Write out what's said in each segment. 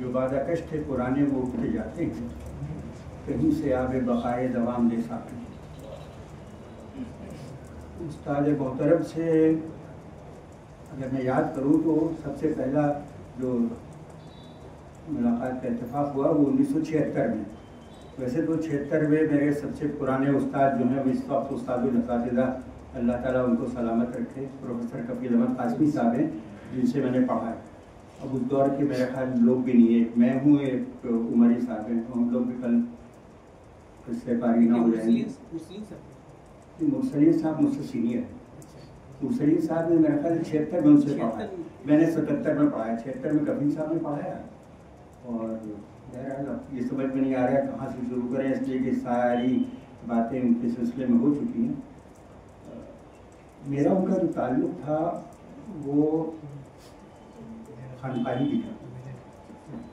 جو وعدہ کش تھے پرانے وہ اٹھتے جاتے ہیں، کہیں سے آب بقائے دوام دے ساکن۔ استاد محترم سے اگر میں یاد کروں تو سب سے پہلا جو ملاقات کا اتفاق ہوا وہ 1976 میں۔ ویسے تو 76 میں میرے سب سے پرانے استاد جو ہیں وہ اس وقت استاد الاساتذہ اللہ تعالیٰ ان کو سلامت رکھے پروفیسر کفیل احمد قاسمی صاحب ہیں، جن سے میں نے پڑھا ہے۔ اب اس دور کے میرے خیال لوگ بھی نہیں ہیں، ایک میں ہوں، ایک عمری صاحب ہیں، ہم لوگ بھی کل اس سے پاری نہ ہو جائیں گے۔ مرسلین صاحب مجھ سے سینئر ہیں۔ مرسلین صاحب نے میرا خیال 76 میں ان سے پڑھا ہے، میں نے 77 میں پڑھا ہے، 76 میں کفیل صاحب نے پڑھایا۔ اور بہرحال اب یہ سمجھ میں نہیں آ رہا ہے کہاں سے شروع کریں، اس لیے کہ ساری باتیں ان کے سلسلے میں ہو چکی ہیں۔ میرا ان کا جو تعلق تھا وہ خانقاہی بھی تھا،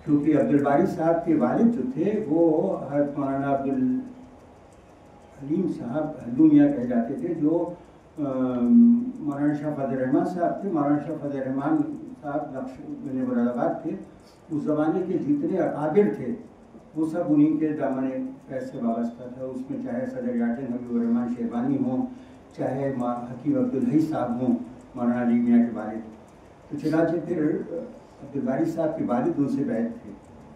کیونکہ عبدالباری صاحب کے والد جو تھے وہ حضرت مولانا عبدالحلیم صاحب حلومیہ کہے جاتے تھے، جو مولانا شاہ فضل الرحمان صاحب تھے۔ مولانا شاہ فضل الرحمان صاحب مراد آباد تھے۔ اس زمانے کے جتنے اکابر تھے وہ سب انہیں کے دامن فیض سے وابستہ تھا، اس میں چاہے صدر یاٹن حبیب الرحمان شیبانی ہوں، چاہے حکیم عبدالحی صاحب ہوں، مولانا علی میاں کے والد۔ تو چنانچہ پھر عبدالباری صاحب کے والد ان سے بیعت تھے،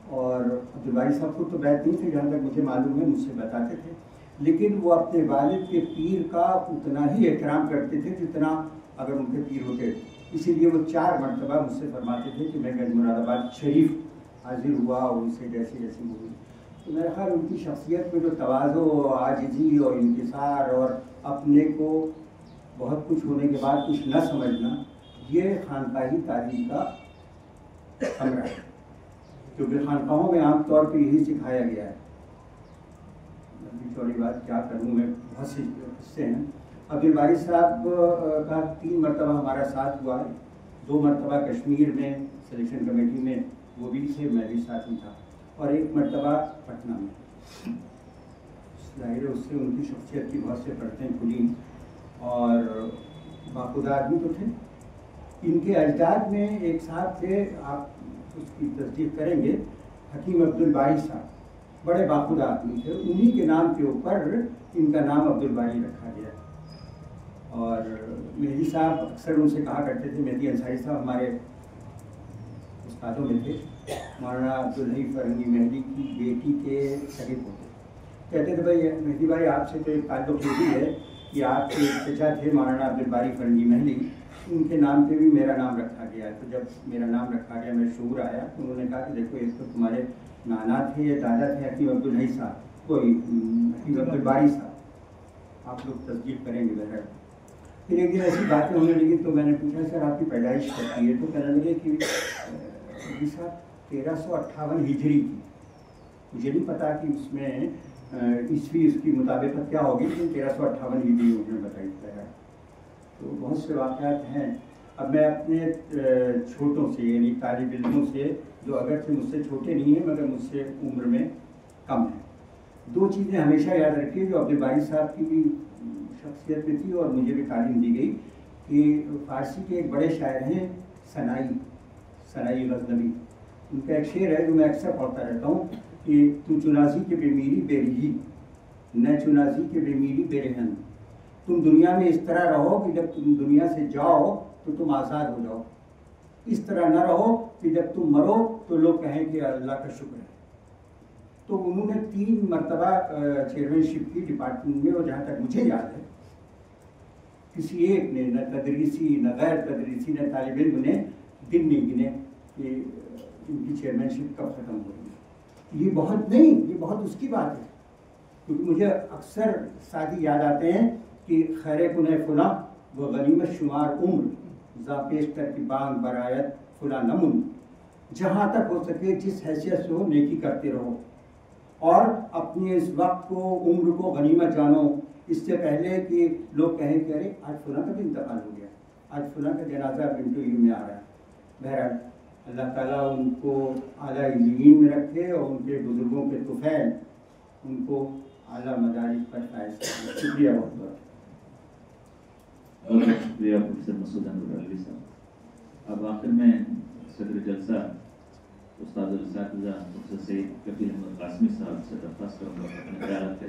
اور عبدالباری صاحب خود تو بیعت نہیں تھے جہاں تک مجھے معلوم ہے، مجھ سے بتاتے تھے، لیکن وہ اپنے والد کے پیر کا اتنا ہی احترام کرتے تھے جتنا اگر ان کے پیر ہوتے۔ اسی لیے وہ 4 مرتبہ مجھ سے فرماتے تھے کہ میں گنج مراد آباد شریف حاضر ہوا اور ان سے جیسی جیسی ہوئی۔ تو میرا خیال ان کی شخصیت میں جو تواضع و عاجزی اور انکسار اور اپنے کو بہت کچھ ہونے کے بعد کچھ نہ سمجھنا، یہ خانقاہی تعلیم کا ثمرہ ہے، کیونکہ خانقاہوں میں عام طور پہ یہی سکھایا گیا ہے۔ لمبی چوڑی بات کیا کروں میں، بہت سی قصے ہیں۔ عبدالباری صاحب کا 3 مرتبہ ہمارا ساتھ ہوا ہے، 2 مرتبہ کشمیر میں سلیکشن کمیٹی میں وہ بھی تھے، میں بھی ساتھ میں تھا، اور 1 مرتبہ پٹنہ میں۔ ظاہر ہے اس سے ان کی شخصیت کی بہت سے پرتیں کھلی، اور باخدا آدمی تو تھے۔ ان کے اجداد میں ایک صاحب تھے، آپ اس کی تصدیق کریں گے، حکیم عبدالباری صاحب، بڑے باخدا آدمی تھے، انہی کے نام کے اوپر ان کا نام عبدالباری رکھا گیا۔ اور مہدی صاحب اکثر ان سے کہا کرتے تھے، مہدی انصاری صاحب ہمارے استادوں میں تھے، مولانا عبدالحی فرنگی مہدی کی بیٹی کے شریک ہوتے، کہتے تھے بھائی مہدی بھائی آپ سے تو ایک تعلق یہ بھی ہے کہ آپ کے چچا تھے مولانا عبدالباری فرنگی مہدی، ان کے نام پہ بھی میرا نام رکھا گیا۔ تو جب میرا نام رکھا گیا، میرا شعور آیا، تو انہوں نے کہا کہ دیکھو ایک تو تمہارے نانا تھے یا دادا تھے حکیم عبدالحی صاحب، کوئی حکیم عبدالباری صاحب، آپ لوگ تصدیق کریں گے بہرحال۔ پھر ایک دن ایسی باتیں ہونے لگی تو میں نے پوچھا سر آپ کی پیدائش کب کی ہے؟ تو کہنے لگے کہ صاحب 1358 ہجری کی، مجھے نہیں پتا کہ اس میں عیسوی اس کی مطابقت کیا ہوگی، لیکن 1358 ہجری انہوں نے بتائی ہے۔ تو بہت سے واقعات ہیں۔ اب میں اپنے چھوٹوں سے یعنی طالب علموں سے جو اگرچہ مجھ سے چھوٹے نہیں ہیں مگر مجھ سے عمر میں کم ہیں، 2 چیزیں ہمیشہ یاد رکھیے جو عبدالباری صاحب کی بھی شخصیت میں تھی اور مجھے بھی تعلیم دی گئی، کہ فارسی کے ایک بڑے شاعر ہیں ثنائی غزنوی، ان کا ایک شعر ہے جو میں اکثر پڑھتا رہتا ہوں کہ تو چنازی کے بے میری بے رہی، نہ چنازی کے بے میری بے رہن، تم دنیا میں اس طرح رہو کہ جب تم دنیا سے جاؤ تو تم آزاد ہو جاؤ، اس طرح نہ رہو کہ جب تم مرو تو لوگ کہیں کہ اللہ کا شکر ہے۔ تو انہوں نے 3 مرتبہ چیئرمین شپ کی ڈپارٹمنٹ میں، اور جہاں تک مجھے یاد ہے کسی ایک نے، نہ تدریسی نہ غیر تدریسی نہ طالب علم نے دن نہیں گنے کہ ان کی چیئرمین شپ کب ختم ہو گئی۔ یہ بہت نہیں، یہ بہت اس کی بات ہے، کیونکہ مجھے اکثر ساتھی یاد آتے ہیں کہ خیر کنہ فلاں و غنیمت شمار عمر، ذا پیشتر کی بانگ برایت فلاں نمون، جہاں تک ہو سکے جس حیثیت سے ہو نیکی کرتے رہو، اور اپنے اس وقت کو عمر کو غنیمت جانو، اس سے پہلے کہ لوگ کہیں کہ ارے آج فلاں کا بھی انتقال ہو گیا، آج فلاں کا جنازہ بنٹو علم میں آ رہا ہے۔ بہرحال اللہ تعالیٰ ان کو اعلیٰ علین میں رکھے اور ان کے بزرگوں کے طفیل ان کو اعلیٰ مدارج پر فائز کرے۔ شکریہ بہت بہت شکریہ پروفیسر مسعود احمد علوی صاحب۔ اب آخر میں صدر جلسہ استاد اساتذہ پروفیسر سید کفیل احمد قاسمی صاحب سے درخواست کروں گا اپنے خیالات کے